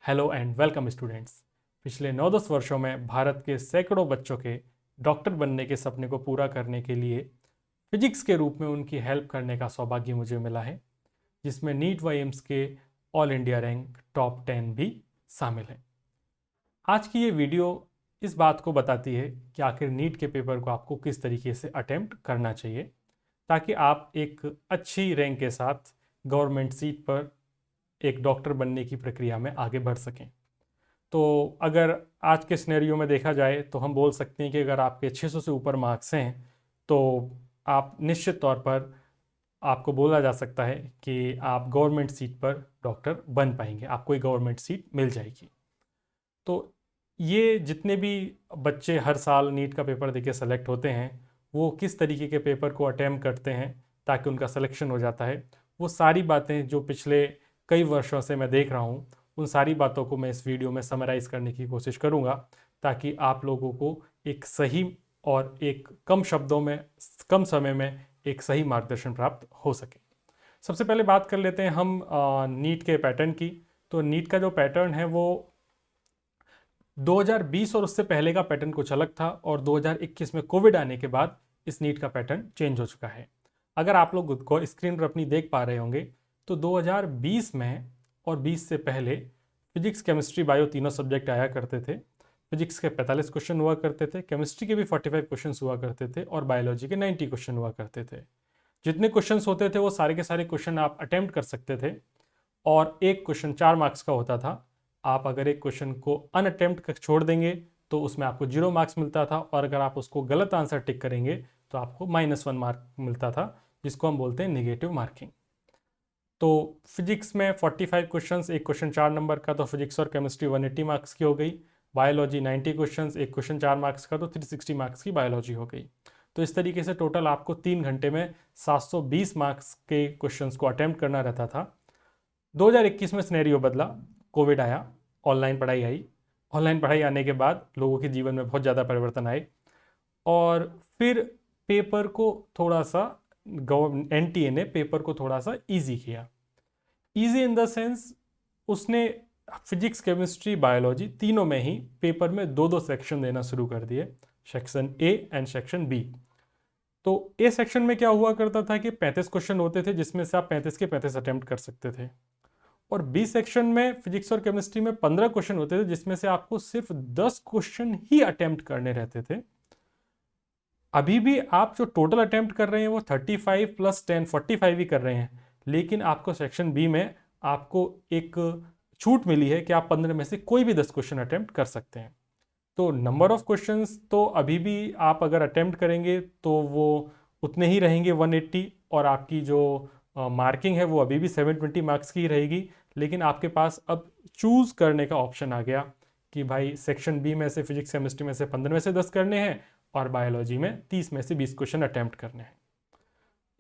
Hello and welcome students. पिछले 9-10 वर्षों में भारत के सैकड़ों बच्चों के डॉक्टर बनने के सपने को पूरा करने के लिए फिजिक्स के रूप में उनकी हेल्प करने का सौभाग्य मुझे मिला है, जिसमें नीट व एम्स के ऑल इंडिया रैंक टॉप 10 भी शामिल है। आज की ये वीडियो इस बात को बताती है कि आखिर नीट के पेपर को आपको किस तरीके से अटेम्प्ट करना चाहिए, ताकि आप एक अच्छी रैंक के साथ गवर्नमेंट सीट पर एक डॉक्टर बनने की प्रक्रिया में आगे बढ़ सकें। तो अगर आज के सिनेरियो में देखा जाए तो हम बोल सकते हैं कि अगर आपके 600 से ऊपर मार्क्स हैं तो आप निश्चित तौर पर आपको बोला जा सकता है कि आप गवर्नमेंट सीट पर डॉक्टर बन पाएंगे, आपको एक गवर्नमेंट सीट मिल जाएगी। तो ये जितने भी बच्चे हर साल नीट का पेपर देके सेलेक्ट होते हैं, वो किस तरीके के पेपर को अटेम्प्ट करते हैं ताकि उनका सिलेक्शन हो जाता है, वो सारी बातें जो पिछले कई वर्षों से मैं देख रहा हूँ, उन सारी बातों को मैं इस वीडियो में समराइज़ करने की कोशिश करूँगा, ताकि आप लोगों को एक सही और एक कम शब्दों में, कम समय में एक सही मार्गदर्शन प्राप्त हो सके। सबसे पहले बात कर लेते हैं हम नीट के पैटर्न की। तो नीट का जो पैटर्न है वो 2020 और उससे पहले का पैटर्न कुछ अलग था, और 2021 में कोविड आने के बाद इस नीट का पैटर्न चेंज हो चुका है। अगर आप लोग को स्क्रीन पर अपनी देख पा रहे होंगे तो 2020 में और 20 से पहले फिजिक्स, केमिस्ट्री, बायो तीनों सब्जेक्ट आया करते थे। फिजिक्स के 45 क्वेश्चन हुआ करते थे, केमिस्ट्री के भी 45 क्वेश्चन हुआ करते थे, और बायोलॉजी के 90 क्वेश्चन हुआ करते थे। जितने क्वेश्चन होते थे वो सारे के सारे क्वेश्चन आप अटेम्प्ट कर सकते थे, और एक क्वेश्चन 4 मार्क्स का होता था। आप अगर एक क्वेश्चन को अनअटेम्प्ट छोड़ देंगे तो उसमें आपको 0 मार्क्स मिलता था, और अगर आप उसको गलत आंसर टिक करेंगे तो आपको -1 मार्क मिलता था, जिसको हम बोलते हैं नेगेटिव मार्किंग। तो फिजिक्स में 45 क्वेश्चंस, एक क्वेश्चन 4 नंबर का, तो फिजिक्स और केमिस्ट्री 180 मार्क्स की हो गई। बायोलॉजी 90 क्वेश्चंस, एक क्वेश्चन 4 मार्क्स का, तो 360 मार्क्स की बायोलॉजी हो गई। तो इस तरीके से टोटल आपको 3 घंटे में 720 मार्क्स के क्वेश्चंस को अटेम्प्ट करना रहता था। 2021 में सिनेरियो बदला, कोविड आया, ऑनलाइन पढ़ाई आई। ऑनलाइन पढ़ाई आने के बाद लोगों के जीवन में बहुत ज़्यादा परिवर्तन आए, और फिर पेपर को थोड़ा सा एनटीए ने पेपर को थोड़ा सा इजी किया। इजी इन द सेंस, उसने फिजिक्स, केमिस्ट्री, बायोलॉजी तीनों में ही पेपर में 2-2 सेक्शन देना शुरू कर दिए, section A and section B. तो ए सेक्शन में क्या हुआ करता था कि 35 क्वेश्चन होते थे, जिसमें से आप 35 के 35 अटेम्प्ट कर सकते थे, और बी सेक्शन में फिजिक्स और केमिस्ट्री में 15 क्वेश्चन होते थे, जिसमें से आपको सिर्फ 10 क्वेश्चन ही अटेम्प्ट करने रहते थे। अभी भी आप जो टोटल अटेम्प्ट कर रहे हैं वो 35 + 10 45 ही कर रहे हैं, लेकिन आपको सेक्शन बी में आपको एक छूट मिली है कि आप 15 में से कोई भी 10 क्वेश्चन अटेम्प्ट कर सकते हैं। तो नंबर ऑफ क्वेश्चंस तो अभी भी आप अगर अटेम्प्ट करेंगे तो वो उतने ही रहेंगे 180, और आपकी जो मार्किंग है वो अभी भी 720 मार्क्स की ही रहेगी। लेकिन आपके पास अब चूज़ करने का ऑप्शन आ गया कि भाई सेक्शन बी में से फिजिक्स, केमिस्ट्री में से 15 में से 10 करने हैं, और बायोलॉजी में 30 में से 20 क्वेश्चन अटेम्प्ट करने हैं।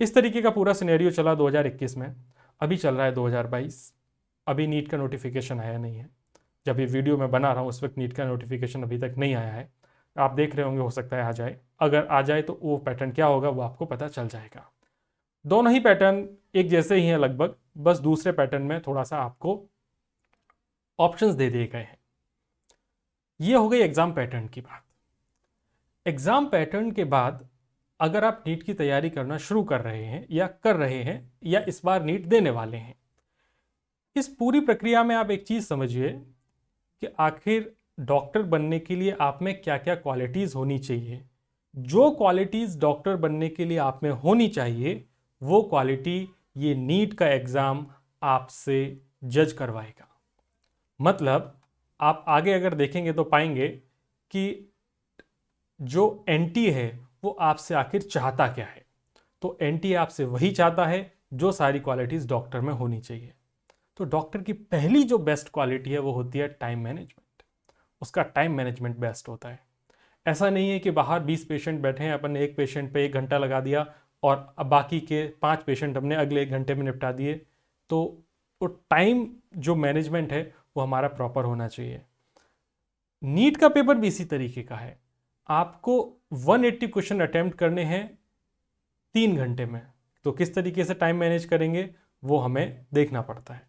इस तरीके का पूरा सिनेरियो चला 2021 में। अभी चल रहा है 2022। अभी नीट का नोटिफिकेशन आया नहीं है। जब ये वीडियो मैं बना रहा हूँ उस वक्त नीट का नोटिफिकेशन अभी तक नहीं आया है। आप देख रहे होंगे, हो सकता है आ जाए। अगर आ जाए तो वो पैटर्न क्या होगा वो आपको पता चल जाएगा। दोनों ही पैटर्न एक जैसे ही हैं लगभग, बस दूसरे पैटर्न में थोड़ा सा आपको ऑप्शंस दे दिए गए हैं। ये हो गई एग्जाम पैटर्न की बात। एग्जाम पैटर्न के बाद अगर आप नीट की तैयारी करना शुरू कर रहे हैं, या कर रहे हैं, या इस बार नीट देने वाले हैं, इस पूरी प्रक्रिया में आप एक चीज समझिए कि आखिर डॉक्टर बनने के लिए आप में क्या क्या क्वालिटीज होनी चाहिए। जो क्वालिटीज डॉक्टर बनने के लिए आप में होनी चाहिए, वो क्वालिटी ये नीट का एग्जाम आपसे जज करवाएगा। मतलब आप आगे अगर देखेंगे तो पाएंगे कि जो एनटी है वो आपसे आखिर चाहता क्या है। तो एनटी आपसे वही चाहता है जो सारी क्वालिटीज डॉक्टर में होनी चाहिए। तो डॉक्टर की पहली जो बेस्ट क्वालिटी है वो होती है टाइम मैनेजमेंट। उसका टाइम मैनेजमेंट बेस्ट होता है। ऐसा नहीं है कि बाहर 20 पेशेंट बैठे हैं, अपन एक पेशेंट पे 1 घंटा लगा दिया और अब बाकी के 5 पेशेंट हमने अगले 1 घंटे में निपटा दिए। तो वो टाइम जो मैनेजमेंट है वो हमारा प्रॉपर होना चाहिए। नीट का पेपर भी इसी तरीके का है। आपको 180 क्वेश्चन अटेम्प्ट करने हैं 3 घंटे में, तो किस तरीके से टाइम मैनेज करेंगे वो हमें देखना पड़ता है।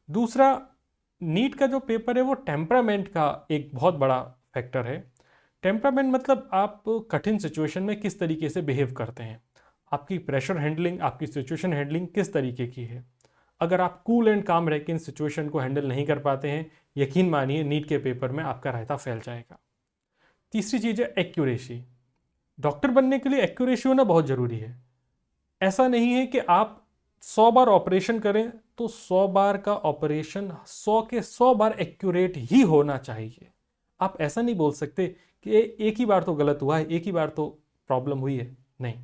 दूसरा, नीट का जो पेपर है वो टेम्परामेंट का एक बहुत बड़ा फैक्टर है। टेम्परामेंट मतलब आप कठिन सिचुएशन में किस तरीके से बिहेव करते हैं, आपकी प्रेशर हैंडलिंग, आपकी सिचुएशन हैंडलिंग किस तरीके की है। अगर आप कूल एंड काम रह के इन सिचुएशन को हैंडल नहीं कर पाते हैं, यकीन मानिए नीट के पेपर में आपका रायता फैल जाएगा। तीसरी चीज़ है एक्यूरेसी। डॉक्टर बनने के लिए एक्यूरेसी होना बहुत ज़रूरी है। ऐसा नहीं है कि आप 100 बार ऑपरेशन करें तो 100 बार का ऑपरेशन 100 के 100 बार एक्यूरेट ही होना चाहिए। आप ऐसा नहीं बोल सकते कि एक ही बार तो गलत हुआ है, एक ही बार तो प्रॉब्लम हुई है। नहीं,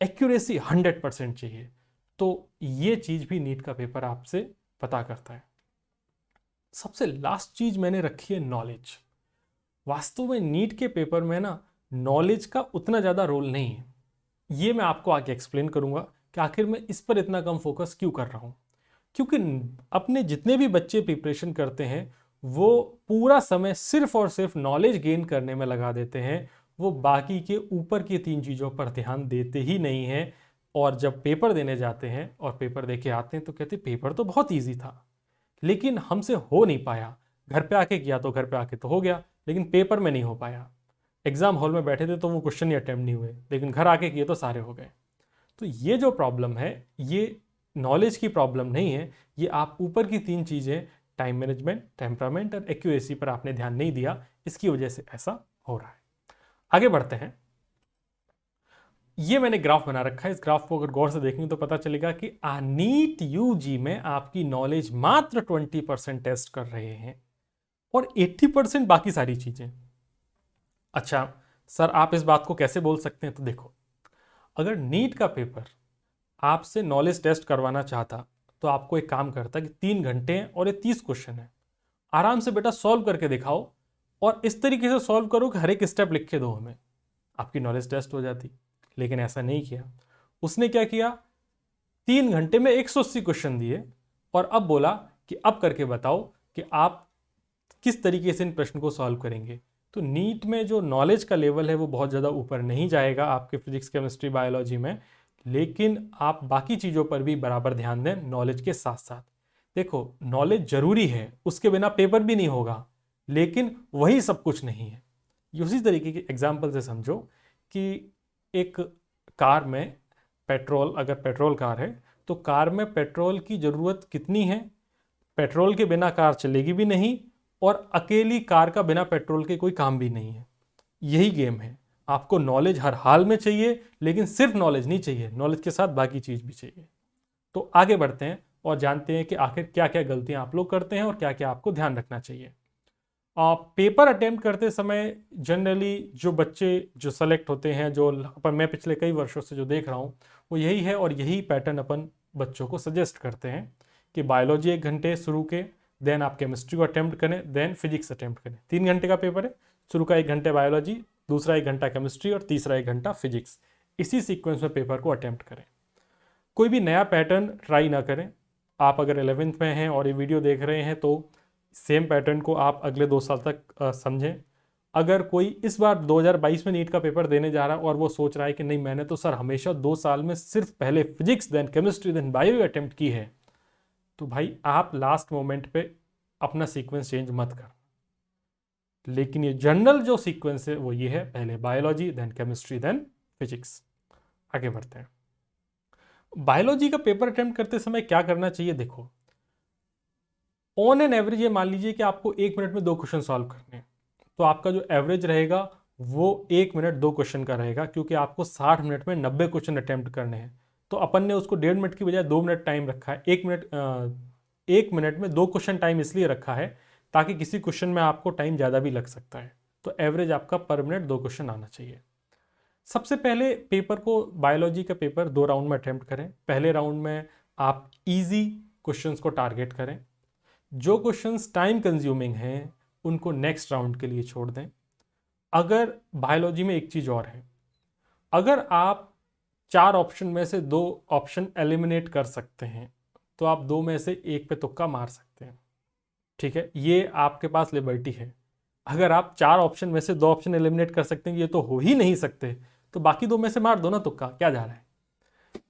एक्यूरेसी 100% चाहिए। तो ये चीज़ भी नीट का पेपर आपसे पता करता है। सबसे लास्ट चीज़ मैंने रखी है नॉलेज। वास्तव में नीट के पेपर में ना नॉलेज का उतना ज़्यादा रोल नहीं है। ये मैं आपको आगे एक्सप्लेन करूंगा कि आखिर मैं इस पर इतना कम फोकस क्यों कर रहा हूँ। क्योंकि अपने जितने भी बच्चे प्रिपरेशन करते हैं वो पूरा समय सिर्फ और सिर्फ नॉलेज गेन करने में लगा देते हैं। वो बाकी के ऊपर की 3 चीज़ों पर ध्यान देते ही नहीं हैं। और जब पेपर देने जाते हैं और पेपर दे के आते हैं तो कहते पेपर तो बहुत ईजी था, लेकिन हमसे हो नहीं पाया। घर पे आके किया तो घर पे आके तो हो गया, लेकिन पेपर में नहीं हो पाया। एग्जाम हॉल में बैठे थे तो वो क्वेश्चन ही अटेम्प्ट नहीं हुए, लेकिन घर आके किए तो सारे हो गए। तो ये जो प्रॉब्लम है ये नॉलेज की प्रॉब्लम नहीं है, ये आप ऊपर की 3 चीज़ें टाइम मैनेजमेंट, टेम्परामेंट और एक्यूरेसी पर आपने ध्यान नहीं दिया, इसकी वजह से ऐसा हो रहा है। आगे बढ़ते हैं। ये मैंने ग्राफ बना रखा है। इस ग्राफ को अगर गौर से देखेंगे तो पता चलेगा कि नीट यूजी में आपकी नॉलेज मात्र 20% टेस्ट कर रहे हैं और 80% बाकी सारी चीजें। अच्छा सर, आप इस बात को कैसे बोल सकते हैं? तो देखो, अगर नीट का पेपर आपसे नॉलेज टेस्ट करवाना चाहता तो आपको एक काम करता कि 3 घंटे हैं और ये 30 क्वेश्चन है, आराम से बेटा सॉल्व करके दिखाओ और इस तरीके से सॉल्व करो कि हर एक स्टेप लिख के दो हमें, आपकी नॉलेज टेस्ट हो जाती। लेकिन ऐसा नहीं किया। उसने क्या किया, 3 घंटे में 180 क्वेश्चन दिए और अब बोला कि अब करके बताओ कि आप किस तरीके से इन प्रश्न को सॉल्व करेंगे। तो नीट में जो नॉलेज का लेवल है वो बहुत ज़्यादा ऊपर नहीं जाएगा आपके फिजिक्स, केमिस्ट्री, बायोलॉजी में, लेकिन आप बाकी चीज़ों पर भी बराबर ध्यान दें नॉलेज के साथ साथ। देखो, नॉलेज जरूरी है, उसके बिना पेपर भी नहीं होगा, लेकिन वही सब कुछ नहीं है। उसी तरीके के एग्जाम्पल से समझो कि एक कार में पेट्रोल, अगर पेट्रोल कार है तो कार में पेट्रोल की ज़रूरत कितनी है? पेट्रोल के बिना कार चलेगी भी नहीं और अकेली कार का बिना पेट्रोल के कोई काम भी नहीं है। यही गेम है। आपको नॉलेज हर हाल में चाहिए, लेकिन सिर्फ नॉलेज नहीं चाहिए, नॉलेज के साथ बाकी चीज़ भी चाहिए। तो आगे बढ़ते हैं और जानते हैं कि आखिर क्या क्या गलतियां आप लोग करते हैं और क्या क्या आपको ध्यान रखना चाहिए। पेपर अटेम्प्ट करते समय जनरली जो बच्चे जो सेलेक्ट होते हैं, जो अपन मैं पिछले कई वर्षों से जो देख रहा हूँ वो यही है और यही पैटर्न अपन बच्चों को सजेस्ट करते हैं कि बायोलॉजी 1 घंटे शुरू के, देन आप केमिस्ट्री को अटेम्प्ट करें, देन फिजिक्स अटेम्प्ट करें। 3 घंटे का पेपर है, शुरू का 1 घंटे बायोलॉजी, दूसरा 1 घंटा केमिस्ट्री और तीसरा 1 घंटा फिजिक्स। इसी सीक्वेंस में पेपर को अटेम्प्ट करें। कोई भी नया पैटर्न ट्राई ना करें। आप अगर 11th में हैं और ये वीडियो देख रहे हैं तो सेम पैटर्न को आप अगले 2 साल तक समझें। अगर कोई इस बार 2022 में नीट का पेपर देने जा रहा है और वो सोच रहा है कि नहीं मैंने तो सर हमेशा 2 साल में सिर्फ पहले physics, then chemistry, then bio attempt की है, तो भाई आप लास्ट मोमेंट पे अपना सीक्वेंस चेंज मत कर। लेकिन ये जनरल जो सीक्वेंस है वो ये है, पहले biology, then chemistry, then physics. आगे बढ़ते हैं। बायोलॉजी का पेपर अटेम्प्ट करते समय क्या करना चाहिए? देखो, ऑन एन एवरेज ये मान लीजिए कि आपको 1 मिनट में 2 क्वेश्चन सॉल्व करने हैं, तो आपका जो एवरेज रहेगा वो 1 मिनट 2 क्वेश्चन का रहेगा, क्योंकि आपको 60 मिनट में 90 क्वेश्चन अटेम्प्ट करने हैं। तो अपन ने उसको 1.5 मिनट की बजाय 2 मिनट टाइम रखा है। 1 मिनट में 2 क्वेश्चन टाइम इसलिए रखा है ताकि किसी क्वेश्चन में आपको टाइम ज़्यादा भी लग सकता है। तो एवरेज आपका पर मिनट 2 क्वेश्चन आना चाहिए। सबसे पहले पेपर को, बायोलॉजी का पेपर 2 राउंड में अटेम्प्ट करें। पहले राउंड में आप इजी क्वेश्चंस को टारगेट करें। जो क्वेश्चंस टाइम कंज्यूमिंग हैं उनको नेक्स्ट राउंड के लिए छोड़ दें। अगर बायोलॉजी में एक चीज़ और है, अगर आप 4 ऑप्शन में से 2 ऑप्शन एलिमिनेट कर सकते हैं तो आप 2 में से 1 पे तुक्का मार सकते हैं। ठीक है, ये आपके पास लिबर्टी है। अगर आप 4 ऑप्शन में से 2 ऑप्शन एलिमिनेट कर सकते हैं, ये तो हो ही नहीं सकते, तो बाकी 2 में से मार दो ना तुक्का, क्या जा रहा है।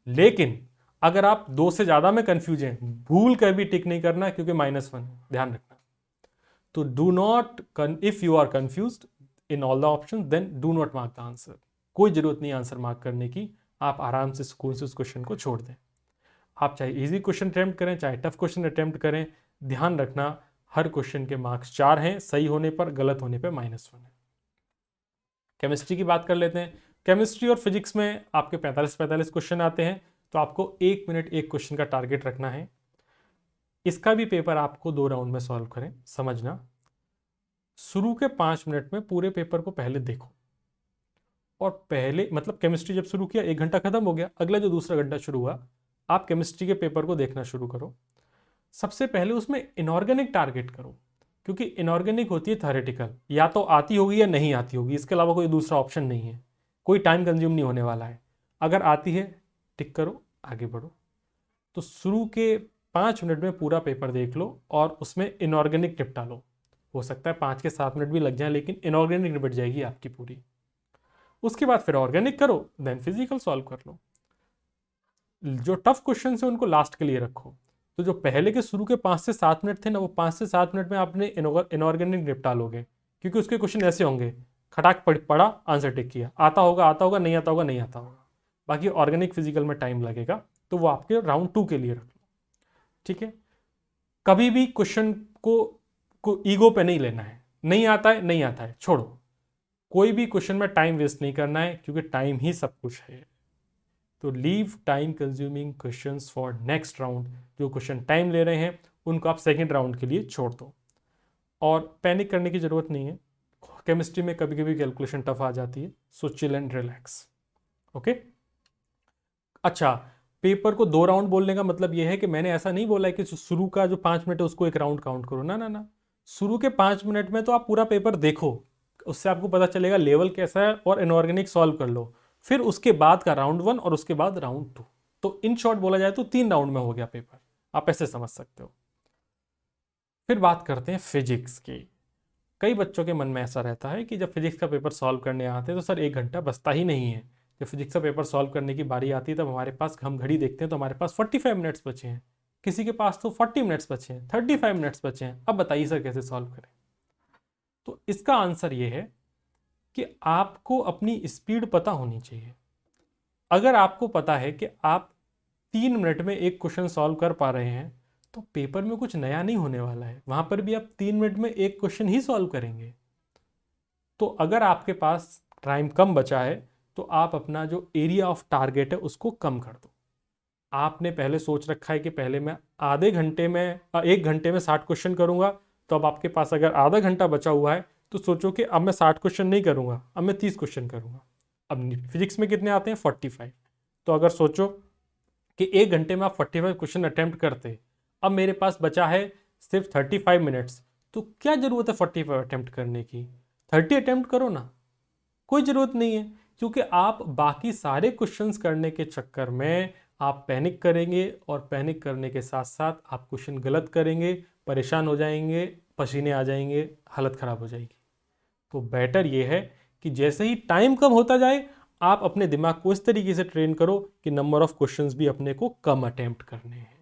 लेकिन अगर आप 2 से ज़्यादा में कंफ्यूज हैं, भूल कर भी टिक नहीं करना, क्योंकि -1 ध्यान रखना। तो do not, if you are confuse in all the option then do not mark the answer. कोई जरूरत नहीं आंसर मार्क करने की, आप आराम से सुकून से उस क्वेश्चन को छोड़ दें। आप चाहे इजी क्वेश्चन अटेम्प्ट करें, चाहे टफ क्वेश्चन अटेम्प्ट करें, ध्यान रखना हर क्वेश्चन के मार्क्स 4 हैं, सही होने पर, गलत होने पर -1 है। केमिस्ट्री की बात कर लेते हैं। केमिस्ट्री और फिजिक्स में आपके 45 क्वेश्चन आते हैं, तो आपको 1 मिनट एक क्वेश्चन का टारगेट रखना है। इसका भी पेपर आपको 2 राउंड में सॉल्व करें। समझना, शुरू के 5 मिनट में पूरे पेपर को पहले देखो, और पहले मतलब केमिस्ट्री जब शुरू किया 1 घंटा खत्म हो गया, अगला जो दूसरा घंटा शुरू हुआ, आप केमिस्ट्री के पेपर को देखना शुरू करो। सबसे पहले उसमें इनऑर्गेनिक टारगेट करो, क्योंकि इनऑर्गेनिक होती है थ्योरेटिकल, या तो आती होगी या नहीं आती होगी, इसके अलावा कोई दूसरा ऑप्शन नहीं है, कोई टाइम कंज्यूम नहीं होने वाला है। अगर आती है टिक करो, आगे बढ़ो। तो शुरू के 5 मिनट में पूरा पेपर देख लो और उसमें इनऑर्गेनिक निपटा लो। हो सकता है 5 के 7 मिनट भी लग जाए, लेकिन इनऑर्गेनिक निपट जाएगी आपकी पूरी। उसके बाद फिर ऑर्गेनिक करो, देन फिजिकल सॉल्व कर लो। जो टफ क्वेश्चन है उनको लास्ट के लिए रखो। तो जो पहले के शुरू के 5 से 7 मिनट थे ना, वो 5 से 7 मिनट में आपने इनऑर्गेनिक निपटा लोगे, क्योंकि उसके क्वेश्चन ऐसे होंगे, खटाक पढ़ा, आंसर टिक किया, आता होगा, नहीं आता होगा, नहीं आता होगा। बाकी ऑर्गेनिक फिजिकल में टाइम लगेगा, तो वो आपके राउंड 2 के लिए रख लो। ठीक है, कभी भी क्वेश्चन को ईगो पे नहीं लेना है, नहीं आता है नहीं आता है, छोड़ो। कोई भी क्वेश्चन में टाइम वेस्ट नहीं करना है, क्योंकि टाइम ही सब कुछ है। तो leave time consuming questions for next round. जो क्वेश्चन टाइम ले रहे हैं उनको आप सेकंड राउंड के लिए छोड़ दो, और पैनिक करने की जरूरत नहीं है। केमिस्ट्री में कभी कभी कैलकुलेशन टफ आ जाती है, so chill and relax. Okay, अच्छा, पेपर को 2 राउंड बोलने का मतलब यह है कि मैंने ऐसा नहीं बोला है कि शुरू का जो 5 मिनट है उसको एक राउंड काउंट करो, ना ना ना। शुरू के 5 मिनट में तो आप पूरा पेपर देखो, उससे आपको पता चलेगा लेवल कैसा है, और इनऑर्गेनिक सॉल्व कर लो। फिर उसके बाद का राउंड 1 और उसके बाद राउंड 2। तो इन शॉर्ट बोला जाए तो 3 राउंड में हो गया पेपर, आप ऐसे समझ सकते हो। फिर बात करते हैं फिजिक्स की। कई बच्चों के मन में ऐसा रहता है कि जब फिजिक्स का पेपर सॉल्व करने आते हैं तो सर 1 घंटा बचता ही नहीं है। जब फिजिक्स का पेपर सॉल्व करने की बारी आती है तब हमारे पास, हम घड़ी देखते हैं तो हमारे पास 45 मिनट्स बचे हैं, किसी के पास तो 40 मिनट्स बचे हैं, 35 मिनट्स बचे हैं। अब बताइए सर कैसे सॉल्व करें? तो इसका आंसर ये है कि आपको अपनी स्पीड पता होनी चाहिए। अगर आपको पता है कि आप 3 मिनट में एक क्वेश्चन सॉल्व कर पा रहे हैं, तो पेपर में कुछ नया नहीं होने वाला है, वहां पर भी आप 3 मिनट में एक क्वेश्चन ही सॉल्व करेंगे। तो अगर आपके पास टाइम कम बचा है, तो आप अपना जो एरिया ऑफ टारगेट है उसको कम कर दो। आपने पहले सोच रखा है कि पहले मैं आधे घंटे में 1 घंटे में 60 क्वेश्चन करूंगा, तो अब आपके पास अगर आधा घंटा बचा हुआ है तो सोचो कि अब मैं 60 क्वेश्चन नहीं करूंगा, अब मैं 30 क्वेश्चन करूंगा। अब फिजिक्स में कितने आते हैं? 45। तो अगर सोचो कि 1 घंटे में आप 45 क्वेश्चन अटेम्प्ट करते, अब मेरे पास बचा है सिर्फ 35 मिनट्स, तो क्या जरूरत है 45 अटेम्प्ट करने की? 30 अटेम्प्ट करो ना, कोई ज़रूरत नहीं है। क्योंकि आप बाकी सारे क्वेश्चंस करने के चक्कर में आप पैनिक करेंगे, और पैनिक करने के साथ साथ आप क्वेश्चन गलत करेंगे, परेशान हो जाएंगे, पसीने आ जाएंगे, हालत ख़राब हो जाएगी। तो बेटर ये है कि जैसे ही टाइम कम होता जाए, आप अपने दिमाग को इस तरीके से ट्रेन करो कि नंबर ऑफ क्वेश्चंस भी अपने को कम अटेम्प्ट करने हैं,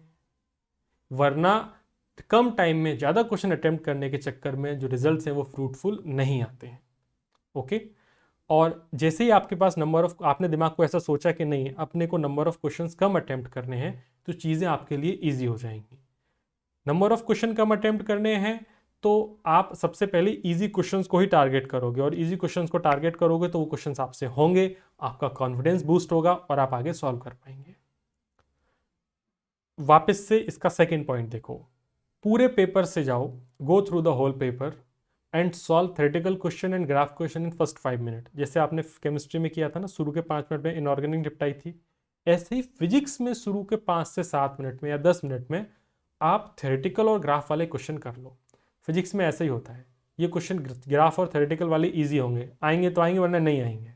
वरना कम टाइम में ज़्यादा क्वेश्चन अटेम्प्ट करने के चक्कर में जो रिजल्ट्स हैं वो फ्रूटफुल नहीं आते हैं। ओके, और जैसे ही आपके पास नंबर ऑफ, आपने दिमाग को ऐसा सोचा कि नहीं अपने को number of questions come attempt करने हैं, तो चीज़ें आपके लिए ईजी हो जाएंगी। Number of question come attempt करने हैं तो आप सबसे पहले इजी क्वेश्चंस को ही टारगेट करोगे, और इजी क्वेश्चंस को टारगेट करोगे तो वो क्वेश्चंस आपसे होंगे, आपका कॉन्फिडेंस बूस्ट होगा और आप आगे सॉल्व कर पाएंगे। वापस से इसका सेकेंड पॉइंट देखो, पूरे पेपर से जाओ, go through the whole paper and solve theoretical question and graph question in first 5 minute. जैसे आपने केमिस्ट्री में किया था ना, शुरू के 5 मिनट में इनऑर्गेनिक निपटाई थी, ऐसे ही फिजिक्स में शुरू के 5 से 7 मिनट में या 10 मिनट में आप थ्योरेटिकल और ग्राफ वाले क्वेश्चन कर लो। फिजिक्स में ऐसा ही होता है, ये क्वेश्चन ग्राफ और थ्योरेटिकल वाले ईजी होंगे, आएंगे तो आएंगे वरना नहीं आएंगे।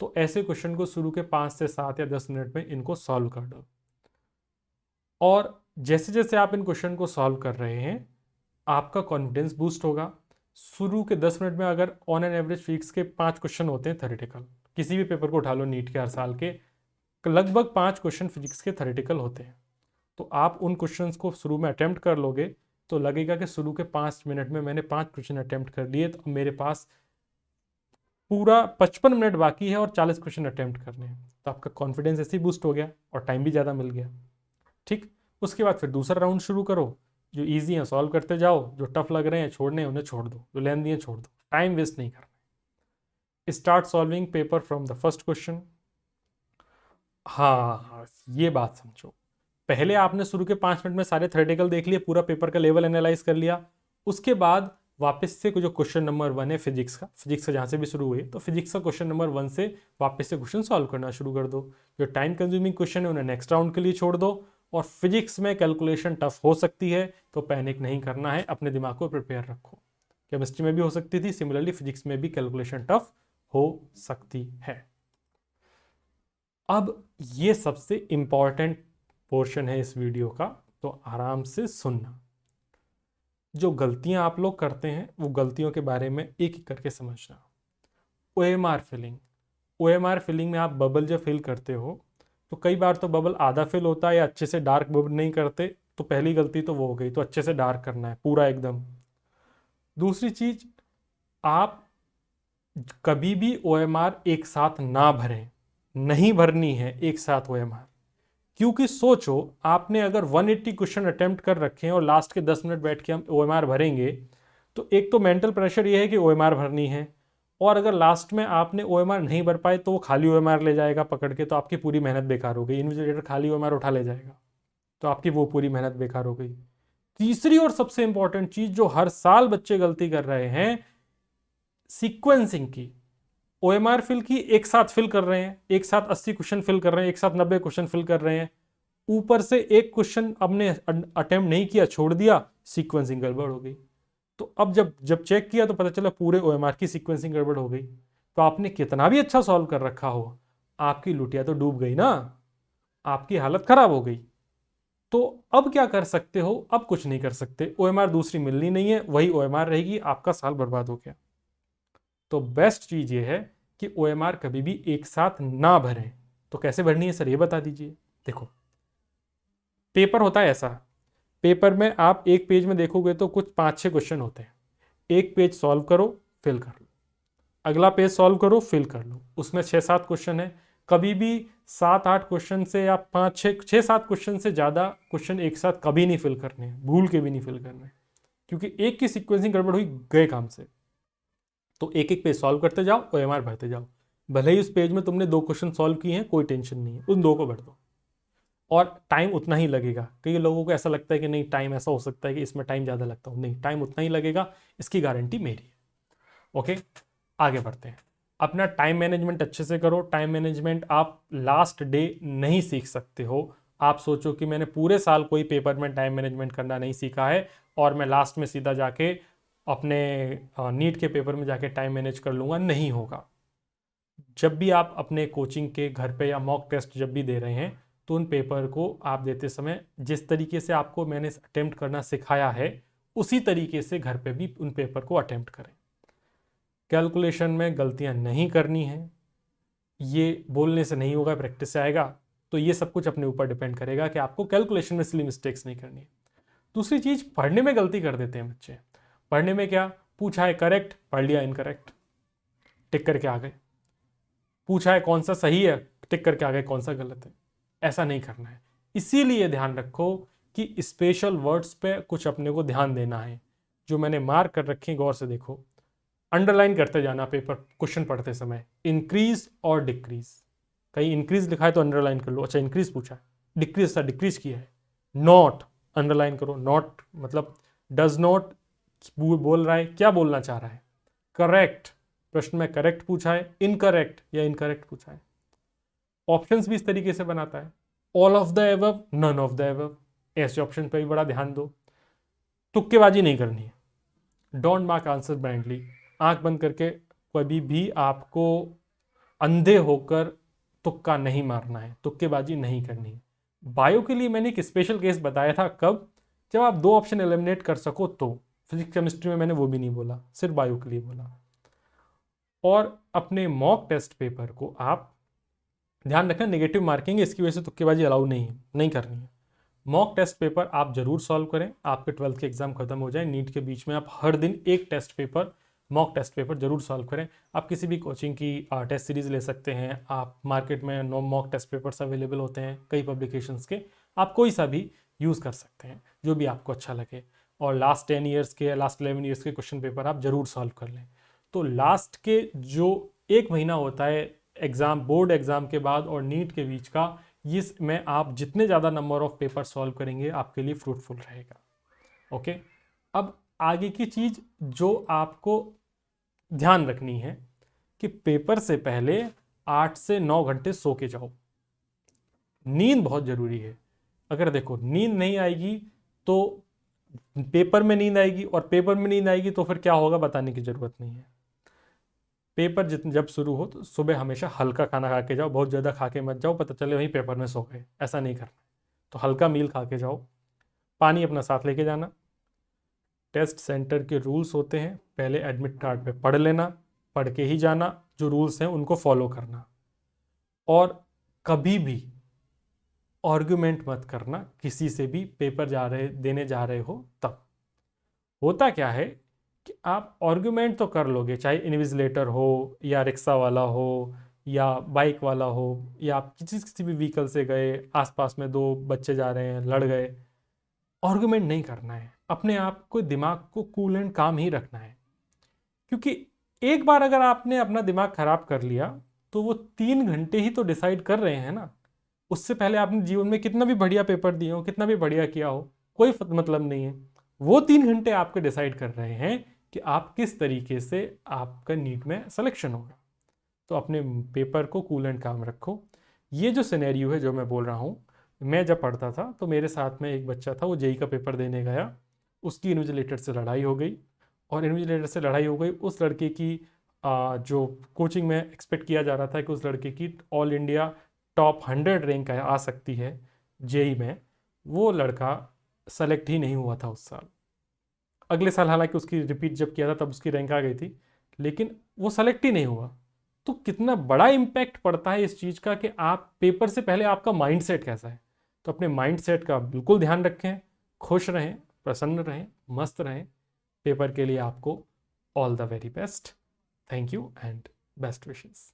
तो ऐसे क्वेश्चन को शुरू के 5 से 7 या 10 मिनट में इनको सॉल्व कर दो, और जैसे जैसे आप इन क्वेश्चन को सॉल्व कर रहे हैं आपका कॉन्फिडेंस बूस्ट होगा। शुरू के 10 मिनट में अगर ऑन एन एवरेज फिजिक्स के 5 क्वेश्चन होते हैं थ्योरेटिकल, किसी भी पेपर को उठा लो नीट के हर साल के, लगभग 5 क्वेश्चन फिजिक्स के थ्योरेटिकल होते हैं। तो आप उन क्वेश्चंस को शुरू में अटेम्प्ट कर लोगे तो लगेगा कि शुरू के 5 मिनट में मैंने 5 क्वेश्चन अटेम्प्ट कर लिए, तो मेरे पास पूरा 55 मिनट बाकी है और 40 क्वेश्चन अटेम्प्ट करने हैं। तो आपका कॉन्फिडेंस ऐसे ही बूस्ट हो गया और टाइम भी ज़्यादा मिल गया। ठीक, उसके बाद फिर दूसरा राउंड शुरू करो। जो ईजी है सॉल्व करते जाओ, जो टफ लग रहे हैं छोड़ने हैं उन्हें छोड़ दो, जो लेंदी है छोड़ दो, टाइम वेस्ट नहीं करना। Start solving paper from the first question. हाँ, ये बात समझो, पहले आपने शुरू के 5 मिनट में सारे थ्योरेटिकल देख लिए, पूरा पेपर का लेवल एनालाइज कर लिया। उसके बाद वापस से जो क्वेश्चन नंबर 1 है फिजिक्स का जहाँ से भी शुरू हुई, तो फिजिक्स का क्वेश्चन नंबर 1 से वापस से क्वेश्चन सॉल्व करना शुरू कर दो। जो टाइम कंज्यूमिंग क्वेश्चन है उन्हें नेक्स्ट राउंड के लिए छोड़ दो। और फिजिक्स में कैलकुलेशन टफ हो सकती है तो पैनिक नहीं करना है, अपने दिमाग को प्रिपेयर रखो। केमिस्ट्री में भी हो सकती थी, सिमिलरली फिजिक्स में भी कैलकुलेशन टफ हो सकती है। अब ये सबसे इंपॉर्टेंट पोर्शन है इस वीडियो का, तो आराम से सुनना। जो गलतियां आप लोग करते हैं वो गलतियों के बारे में एक एक करके समझना। ओएमआर फिलिंग, ओएमआर फिलिंग में आप बबल जब फिल करते हो तो कई बार तो बबल आधा फिल होता है या अच्छे से डार्क बबल नहीं करते, तो पहली गलती तो वो हो गई, तो अच्छे से डार्क करना है पूरा एकदम। दूसरी चीज, आप कभी भी ओएमआर एक साथ ना भरें, नहीं भरनी है एक साथ ओएमआर। क्योंकि सोचो आपने अगर 180 क्वेश्चन अटेम्प्ट कर रखे हैं और लास्ट के 10 मिनट बैठ के हम ओएमआर भरेंगे, तो एक तो मेंटल प्रेशर ये है कि ओएमआर भरनी है, और अगर लास्ट में आपने ओएमआर नहीं भर पाए तो वो खाली ओएमआर ले जाएगा पकड़ के, तो आपकी पूरी मेहनत बेकार हो गई। इन्विजिलेटर खाली ओएमआर उठा ले जाएगा तो आपकी वो पूरी मेहनत बेकार हो गई। तीसरी और सबसे इंपॉर्टेंट चीज जो हर साल बच्चे गलती कर रहे हैं, सीक्वेंसिंग की। ओएमआर फिल की एक साथ फिल कर रहे हैं, एक साथ 80 क्वेश्चन फिल कर रहे हैं, एक साथ 90 क्वेश्चन फिल कर रहे हैं, ऊपर से एक क्वेश्चन आपने अटेम्प्ट नहीं किया, छोड़ दिया, सीक्वेंसिंग गड़बड़ हो गई। तो अब जब जब चेक किया तो पता चला पूरे ओएमआर की सीक्वेंसिंग गड़बड़ हो गई। तो आपने कितना भी अच्छा सॉल्व कर रखा हो, आपकी लुटिया तो डूब गई ना, आपकी हालत खराब हो गई। तो अब क्या कर सकते हो? अब कुछ नहीं कर सकते, ओएमआर दूसरी मिलनी नहीं है, वही ओएमआर रहेगी, आपका साल बर्बाद हो गया। तो बेस्ट चीज ये है कि ओएमआर कभी भी एक साथ ना भरें। तो कैसे भरनी है सर, ये बता दीजिए। देखो, पेपर होता है ऐसा, पेपर में आप एक पेज में देखोगे तो कुछ 5-6 क्वेश्चन होते हैं। एक पेज सॉल्व करो, फिल कर लो, अगला पेज सॉल्व करो, फिल कर लो, उसमें 6-7 क्वेश्चन है। कभी भी 7-8 क्वेश्चन से या 5-6-7 क्वेश्चन से ज़्यादा क्वेश्चन एक साथ कभी नहीं फिल करने हैं, भूल के भी नहीं फिल करने, क्योंकि एक की सीक्वेंसिंग गड़बड़ हुई, गए काम से। तो एक एक पेज सॉल्व करते जाओ, ओएमआर भरते जाओ। भले ही उस पेज में तुमने 2 क्वेश्चन सॉल्व किए हैं, कोई टेंशन नहीं है, उन 2 को भर दो, और टाइम उतना ही लगेगा। कई लोगों को ऐसा लगता है कि नहीं टाइम ऐसा हो सकता है कि इसमें टाइम ज़्यादा लगता हो, नहीं, टाइम उतना ही लगेगा, इसकी गारंटी मेरी है। ओके, आगे बढ़ते हैं। अपना टाइम मैनेजमेंट अच्छे से करो। टाइम मैनेजमेंट आप लास्ट डे नहीं सीख सकते हो। आप सोचो कि मैंने पूरे साल कोई पेपर में टाइम मैनेजमेंट करना नहीं सीखा है और मैं लास्ट में सीधा जाके अपने नीट के पेपर में जाके टाइम मैनेज कर लूँगा, नहीं होगा। जब भी आप अपने कोचिंग के घर पे या मॉक टेस्ट जब भी दे रहे हैं, तो उन पेपर को आप देते समय जिस तरीके से आपको मैंने अटेम्प्ट करना सिखाया है, उसी तरीके से घर पे भी उन पेपर को अटेम्प्ट करें। कैलकुलेशन में गलतियां नहीं करनी है, ये बोलने से नहीं होगा, प्रैक्टिस से आएगा। तो ये सब कुछ अपने ऊपर डिपेंड करेगा कि आपको कैलकुलेशन में सिली मिस्टेक्स नहीं करनी है। दूसरी चीज़, पढ़ने में गलती कर देते हैं बच्चे। पढ़ने में क्या, पूछा है करेक्ट, पढ़ लिया इनकरेक्ट, टिक करके आ गए। पूछा है कौन सा सही है, टिक करके आ गए कौन सा गलत है। ऐसा नहीं करना है। इसीलिए ध्यान रखो कि स्पेशल वर्ड्स पे कुछ अपने को ध्यान देना है। जो मैंने मार्क कर रखे हैं, गौर से देखो, अंडरलाइन करते जाना पेपर क्वेश्चन पढ़ते समय, इंक्रीज और डिक्रीज। कहीं इंक्रीज लिखा है तो अंडरलाइन कर लो, अच्छा इंक्रीज पूछा है, डिक्रीज सा डिक्रीज किया है। नॉट, अंडरलाइन करो, नॉट मतलब डज नॉट बोल रहा है, क्या बोलना चाह रहा है। करेक्ट, प्रश्न में करेक्ट पूछा है, इनकरेक्ट या इनकरेक्ट पूछा है। ऑप्शंस भी इस तरीके से बनाता है, all of the above, none of the above, ऐसे ऑप्शन पे भी बड़ा ध्यान दो। तुक्केबाजी नहीं करनी है, डोंट मार्क आंसर ब्लाइंडली। आंख बंद करके कभी भी आपको अंधे होकर तुक्का नहीं मारना है, तुक्केबाजी नहीं करनी है। बायो के लिए मैंने एक स्पेशल केस बताया था, कब, जब आप 2 ऑप्शन एलिमिनेट कर सको तो। फिजिक्स केमिस्ट्री में मैंने वो भी नहीं बोला, सिर्फ बायो के लिए बोला। और अपने मॉक टेस्ट पेपर को आप ध्यान रखना नेगेटिव मार्किंग है, इसकी वजह से तुक्केबाजी अलाउ नहीं करनी है। मॉक टेस्ट पेपर आप जरूर सॉल्व करें, आपके 12th के एग्जाम खत्म हो जाए, नीट के बीच में आप हर दिन एक test paper, mock test paper जरूर सॉल्व करें। आप किसी भी कोचिंग की टेस्ट सीरीज ले सकते हैं, आप मार्केट में मॉक टेस्ट पेपर्स अवेलेबल होते हैं कई पब्लिकेशंस के, आप कोई सा भी यूज़ कर सकते हैं जो भी आपको अच्छा लगे। और लास्ट 10 ईयर्स के, लास्ट 11 ईयर्स के क्वेश्चन पेपर आप जरूर सॉल्व कर लें। तो लास्ट के जो 1 महीना होता है एग्ज़ाम, बोर्ड एग्ज़ाम के बाद और नीट के बीच का, इसमें आप जितने ज़्यादा नंबर ऑफ पेपर सॉल्व करेंगे आपके लिए फ्रूटफुल रहेगा। ओके, अब आगे की चीज़ जो आपको ध्यान रखनी है कि पेपर से पहले 8 से 9 घंटे सो के जाओ। नींद बहुत ज़रूरी है। अगर देखो नींद नहीं आएगी तो पेपर में नींद आएगी, और पेपर में नींद आएगी तो फिर क्या होगा बताने की ज़रूरत नहीं है। पेपर जब शुरू हो तो सुबह हमेशा हल्का खाना खा के जाओ, बहुत ज़्यादा खा के मत जाओ, पता चले वहीं पेपर में सो गए, ऐसा नहीं करना। तो हल्का मील खा के जाओ, पानी अपना साथ लेके जाना। टेस्ट सेंटर के रूल्स होते हैं, पहले एडमिट कार्ड पे पढ़ लेना, पढ़ के ही जाना, जो रूल्स हैं उनको फॉलो करना। और कभी भी आर्गुमेंट मत करना किसी से भी, पेपर देने जा रहे हो तब। होता क्या है कि आप आर्गुमेंट तो कर लोगे, चाहे इन्विजिलेटर हो या रिक्शा वाला हो या बाइक वाला हो, या आप किसी भी व्हीकल से गए, आसपास में 2 बच्चे जा रहे हैं, लड़ गए, आर्गुमेंट नहीं करना है। अपने आप को, दिमाग को कूल एंड काम ही रखना है। क्योंकि एक बार अगर आपने अपना दिमाग खराब कर लिया तो वो 3 घंटे ही तो डिसाइड कर रहे हैं ना। उससे पहले आपने जीवन में कितना भी बढ़िया पेपर दिए हो, कितना भी बढ़िया किया हो, कोई मतलब नहीं है। वो 3 घंटे आपके डिसाइड कर रहे हैं कि आप किस तरीके से आपका नीट में सिलेक्शन होगा। तो अपने पेपर को कूल एंड काम रखो। ये जो सिनेरियो है जो मैं बोल रहा हूँ, मैं जब पढ़ता था तो मेरे साथ में एक बच्चा था, वो जेई का पेपर देने गया, उसकी इन्विजिलेटर से लड़ाई हो गई, और इन्विजिलेटर से लड़ाई हो गई उस लड़के की, जो कोचिंग में एक्सपेक्ट किया जा रहा था कि उस लड़के की ऑल इंडिया टॉप 100 रैंक आ सकती है जेई में, वो लड़का सेलेक्ट ही नहीं हुआ था उस साल। अगले साल हालांकि उसकी रिपीट जब किया था तब उसकी रैंक आ गई थी, लेकिन वो सेलेक्ट ही नहीं हुआ। तो कितना बड़ा इम्पैक्ट पड़ता है इस चीज़ का कि आप पेपर से पहले आपका माइंडसेट कैसा है। तो अपने माइंडसेट का बिल्कुल ध्यान रखें, खुश रहें, प्रसन्न रहें, मस्त रहें। पेपर के लिए आपको all the very best. Thank you and best wishes.